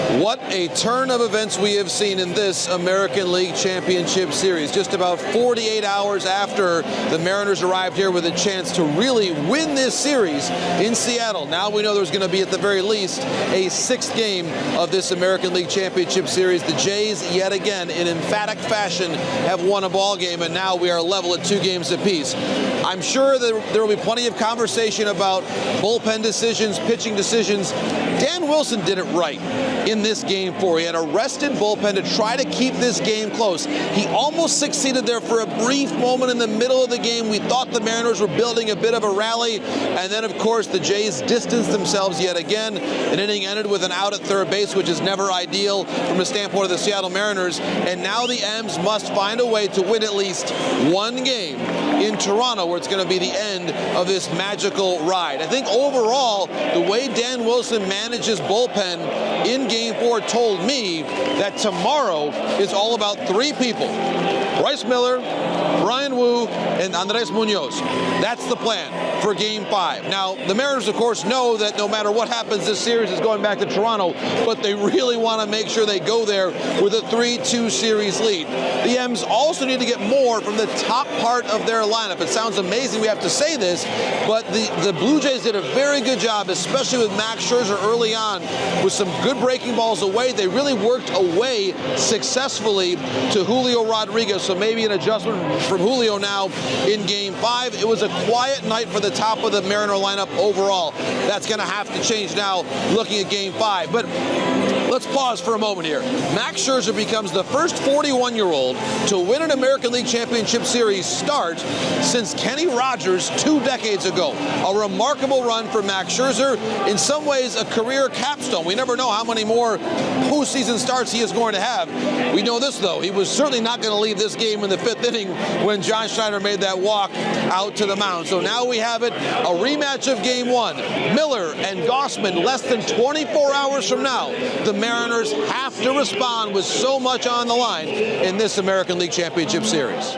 What a turn of events we have seen in this American League Championship Series. Just about 48 hours after the Mariners arrived here with a chance to really win this series in Seattle. Now we know there's going to be, at the very least, a sixth game of this American League Championship Series. The Jays, yet again, in emphatic fashion, have won a ball game, and now we are level at 2 games apiece. I'm sure that there will be plenty of conversation about bullpen decisions, pitching decisions. Dan Wilson did it right in this game 4. He had a rested bullpen to try to keep this game close. He almost succeeded there for a brief moment in the middle of the game. We thought the Mariners were building a bit of a rally, and then, of course, the Jays distanced themselves yet again. An inning ended with an out at third base, which is never ideal from the standpoint of the Seattle Mariners. And now the M's must find a way to win at least one game in Toronto, where it's going to be the end of this magical ride. I think overall, the way Dan Wilson manages bullpen in Game 4 told me that tomorrow is all about 3 people: Bryce Miller, Bryan Woo, and Andres Munoz. That's the plan for Game 5. Now, the Mariners, of course, know that no matter what happens, this series is going back to Toronto, but they really want to make sure they go there with a 3-2 series lead. The M's also need to get more from the top part of their lineup. It sounds amazing we have to say this, but the Blue Jays did a very good job, especially with Max Scherzer early on, with some good breaking balls away. They really worked away successfully to Julio Rodriguez, so maybe an adjustment from Julio now in Game 5. It was a quiet night for the top of the Mariner lineup overall. That's going to have to change now looking at Game 5. But let's pause for a moment here. Max Scherzer becomes the first 41-year-old to win an American League Championship Series start since Kenny Rogers 2 decades ago. A remarkable run for Max Scherzer. In some ways, a career capstone. We never know how many more postseason starts he is going to have. We know this, though. He was certainly not going to leave this game in the 5th inning when John Schneider made that walk out to the mound. So now we have it, a rematch of Game 1. Miller and Gausman less than 24 hours from now. The Mariners have to respond with so much on the line in this American League Championship Series.